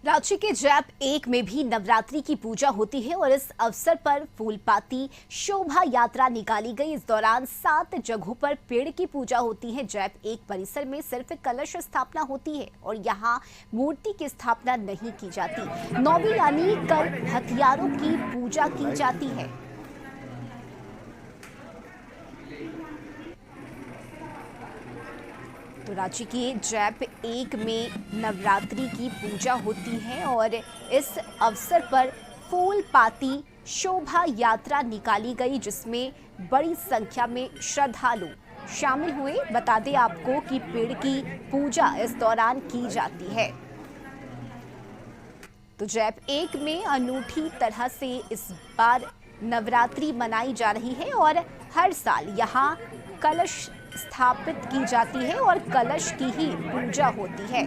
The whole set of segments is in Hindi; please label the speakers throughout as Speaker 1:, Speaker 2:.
Speaker 1: रांची के जैप 1 में भी नवरात्रि की पूजा होती है और इस अवसर पर फूलपाती शोभा यात्रा निकाली गई। इस दौरान 7 जगहों पर पेड़ की पूजा होती है। जैप 1 परिसर में सिर्फ कलश स्थापना होती है और यहाँ मूर्ति की स्थापना नहीं की जाती। नौवीं यानी कल हथियारों की पूजा की जाती है। तो रांची के जैप 1 में नवरात्रि की पूजा होती है और इस अवसर पर फूलपाती शोभा यात्रा निकाली गई, जिसमें बड़ी संख्या में श्रद्धालु शामिल हुए। बता दें आपको कि पेड़ की पूजा इस दौरान की जाती है। तो जैप 1 में अनूठी तरह से इस बार नवरात्रि मनाई जा रही है और हर साल यहाँ कलश स्थापित की जाती है और कलश की ही पूजा होती है।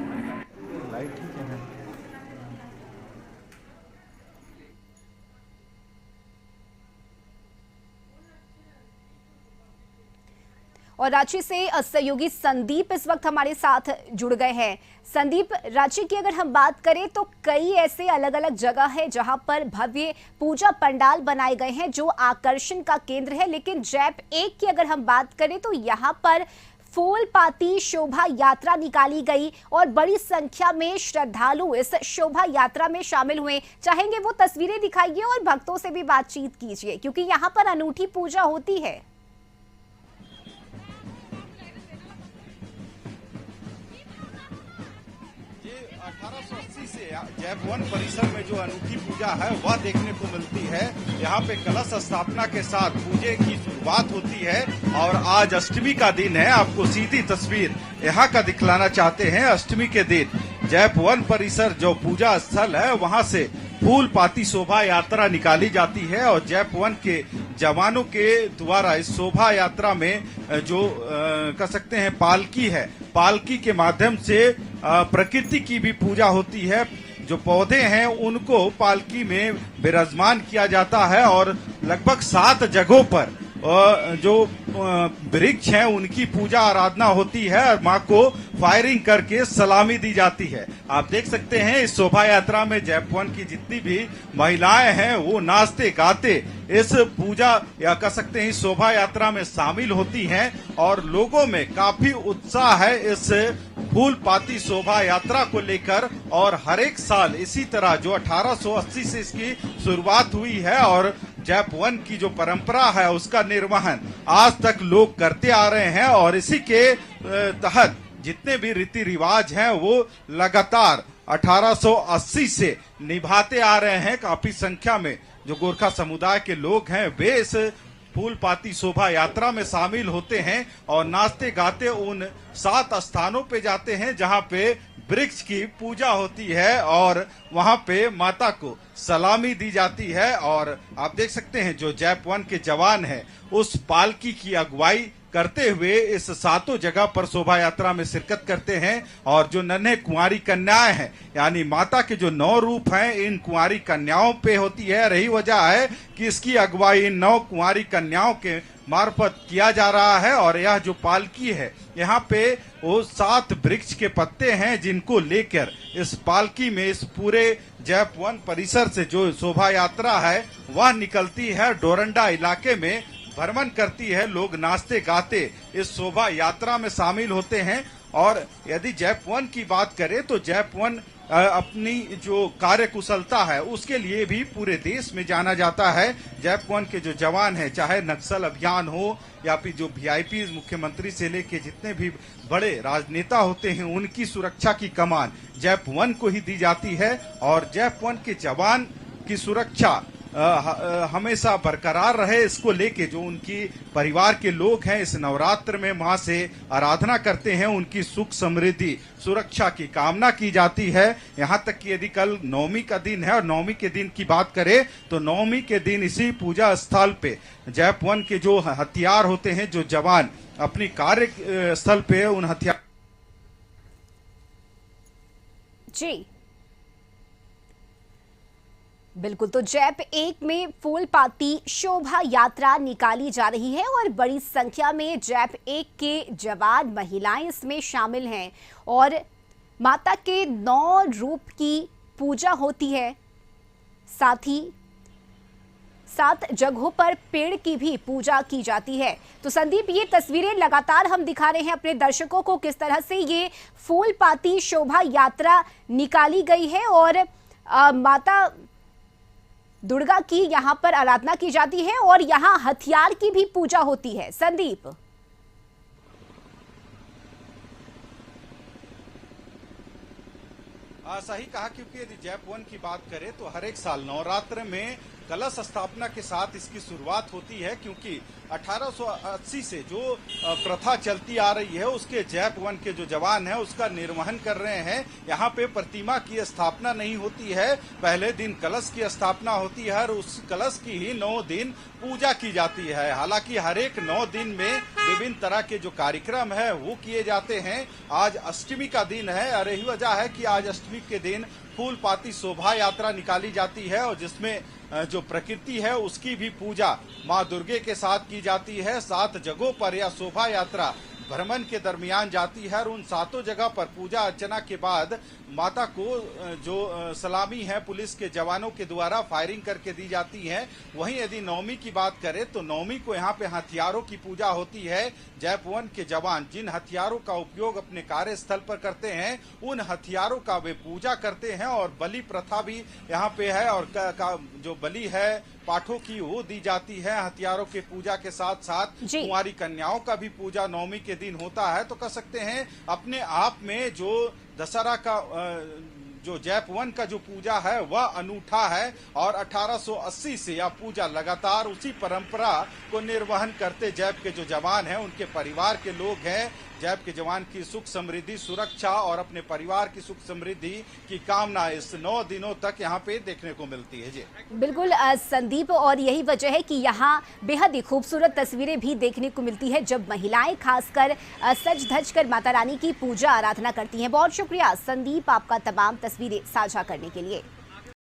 Speaker 1: और रांची से सहयोगी संदीप इस वक्त हमारे साथ जुड़ गए हैं। संदीप, रांची की अगर हम बात करें तो कई ऐसे अलग अलग जगह है जहां पर भव्य पूजा पंडाल बनाए गए हैं जो आकर्षण का केंद्र है, लेकिन जैप 1 की अगर हम बात करें तो यहां पर फूलपाती शोभा यात्रा निकाली गई और बड़ी संख्या में श्रद्धालु इस शोभा यात्रा में शामिल हुए। चाहेंगे वो तस्वीरें दिखाइए और भक्तों से भी बातचीत कीजिए, क्योंकि यहाँ पर अनूठी पूजा होती है।
Speaker 2: ये 1880 से जैप 1 परिसर में जो अनूठी पूजा है वह देखने को मिलती है। यहाँ पे कलश स्थापना के साथ पूजे की शुरुआत होती है और आज अष्टमी का दिन है। आपको सीधी तस्वीर यहाँ का दिखलाना चाहते हैं। अष्टमी के दिन जैप 1 परिसर जो पूजा स्थल है वहाँ से फूलपाती शोभा यात्रा निकाली जाती है और जैप 1 के जवानों के द्वारा इस शोभा यात्रा में जो कह सकते हैं पालकी है, पालकी के माध्यम से प्रकृति की भी पूजा होती है। जो पौधे हैं उनको पालकी में विराजमान किया जाता है और लगभग 7 जगहों पर जो वृक्ष हैं उनकी पूजा आराधना होती है और मां को फायरिंग करके सलामी दी जाती है। आप देख सकते हैं इस शोभा यात्रा में जैप 1 की जितनी भी महिलाएं हैं वो नाचते गाते इस पूजा या कह सकते हैं इस शोभा यात्रा में शामिल होती हैं और लोगों में काफी उत्साह है इस फूलपाती शोभा यात्रा को लेकर। और हर एक साल इसी तरह जो 1880 से इसकी शुरुआत हुई है और जैप 1 की जो परंपरा है उसका निर्वहन आज तक लोग करते आ रहे हैं और इसी के तहत जितने भी रीति रिवाज हैं वो लगातार 1880 से निभाते आ रहे हैं। काफी संख्या में जो गोरखा समुदाय के लोग हैं वे इस फूलपाती शोभा यात्रा में शामिल होते हैं और नाचते गाते उन 7 स्थानों पे जाते हैं जहां पे वृक्ष की पूजा होती है और वहां पे माता को सलामी दी जाती है। और आप देख सकते हैं जो जैप 1 के जवान हैं उस पालकी की अगुवाई करते हुए इस 7 जगह पर शोभा यात्रा में शिरकत करते हैं और जो नन्हे कुंवारी कन्याएं हैं यानी माता के जो 9 रूप हैं इन कुंवारी कन्याओं पे होती है। रही वजह है कि इसकी अगुवाई इन 9 कुंवारी कन्याओं के मार्फत किया जा रहा है और यह जो पालकी है यहाँ पे वो 7 वृक्ष के पत्ते हैं जिनको लेकर इस पालकी में इस पूरे जैप 1 परिसर से जो शोभा यात्रा है वह निकलती है। डोरंडा इलाके में भ्रमण करती है, लोग नाचते गाते इस शोभा यात्रा में शामिल होते हैं। और यदि जैप 1 की बात करें तो जैप 1 अपनी जो कार्य कुशलता है उसके लिए भी पूरे देश में जाना जाता है। जैप 1 के जो जवान हैं चाहे नक्सल अभियान हो या फिर जो वीआईपी मुख्यमंत्री से लेके जितने भी बड़े राजनेता होते हैं उनकी सुरक्षा की कमान जैप 1 को ही दी जाती है और जैप 1 के जवान की सुरक्षा हमेशा बरकरार रहे इसको लेके जो उनकी परिवार के लोग हैं इस नवरात्र में मां से आराधना करते हैं, उनकी सुख समृद्धि सुरक्षा की कामना की जाती है। यहाँ तक कि यदि कल नवमी का दिन है और नवमी के दिन की बात करें तो नवमी के दिन इसी पूजा स्थल पे जैप 1 के जो हथियार होते हैं, जो जवान अपनी कार्य स्थल पे उन हथियार
Speaker 1: जी बिल्कुल। तो जैप 1 में फूलपाती शोभा यात्रा निकाली जा रही है और बड़ी संख्या में जैप 1 के जवान महिलाएं इसमें शामिल हैं और माता के 9 रूप की पूजा होती है, साथ ही 7 जगहों पर पेड़ की भी पूजा की जाती है। तो संदीप, ये तस्वीरें लगातार हम दिखा रहे हैं अपने दर्शकों को, किस तरह से ये फूल पाती शोभा यात्रा निकाली गई है और माता दुर्गा की यहाँ पर आराधना की जाती है और यहाँ हथियार की भी पूजा होती है। संदीप,
Speaker 2: सही कहा, क्योंकि यदि जैप 1 की बात करें तो हर एक साल नवरात्र में कलश स्थापना के साथ इसकी शुरुआत होती है, क्योंकि 1880 से जो प्रथा चलती आ रही है उसके जैप 1 के जो जवान हैं उसका निर्वहन कर रहे हैं। यहाँ पे प्रतिमा की स्थापना नहीं होती है, पहले दिन कलश की स्थापना होती है और उस कलश की ही 9 दिन पूजा की जाती है। हालांकि हर एक 9 दिन में विभिन्न तरह के जो कार्यक्रम है वो किए जाते हैं। आज अष्टमी का दिन है और यही वजह है कि आज अष्टमी के दिन फूल पाती शोभा यात्रा निकाली जाती है और जिसमें जो प्रकृति है उसकी भी पूजा मां दुर्गे के साथ की जाती है। 7 जगहों पर यह शोभा यात्रा भ्रमण के दरमियान जाती है और उन 7 जगह पर पूजा अर्चना के बाद माता को जो सलामी है पुलिस के जवानों के द्वारा फायरिंग करके दी जाती है। वहीं यदि नवमी की बात करें तो नवमी को यहाँ पे हथियारों की पूजा होती है। जैप 1 के जवान जिन हथियारों का उपयोग अपने कार्यस्थल पर करते हैं उन हथियारों का वे पूजा करते हैं और बलि प्रथा भी यहाँ पे है और जो बलि है पाठों की वो दी जाती है। हथियारों के पूजा के साथ साथ कुंवारी कन्याओं का भी पूजा नवमी के दिन होता है। तो कह सकते हैं अपने आप में जो दशहरा का जो जैप 1 का जो पूजा है वह अनूठा है और 1880 से यह पूजा लगातार उसी परंपरा को निर्वहन करते जैप के जो जवान हैं उनके परिवार के लोग हैं। जैप के जवान की सुख समृद्धि सुरक्षा और अपने परिवार की सुख समृद्धि की कामना इस 9 दिनों तक यहाँ पे देखने को मिलती है। जी
Speaker 1: बिल्कुल संदीप, और यही वजह है कि यहाँ बेहद ही खूबसूरत तस्वीरें भी देखने को मिलती है जब महिलाएं खासकर सज धज कर माता रानी की पूजा आराधना करती हैं। बहुत शुक्रिया संदीप आपका तमाम तस्वीरें साझा करने के लिए।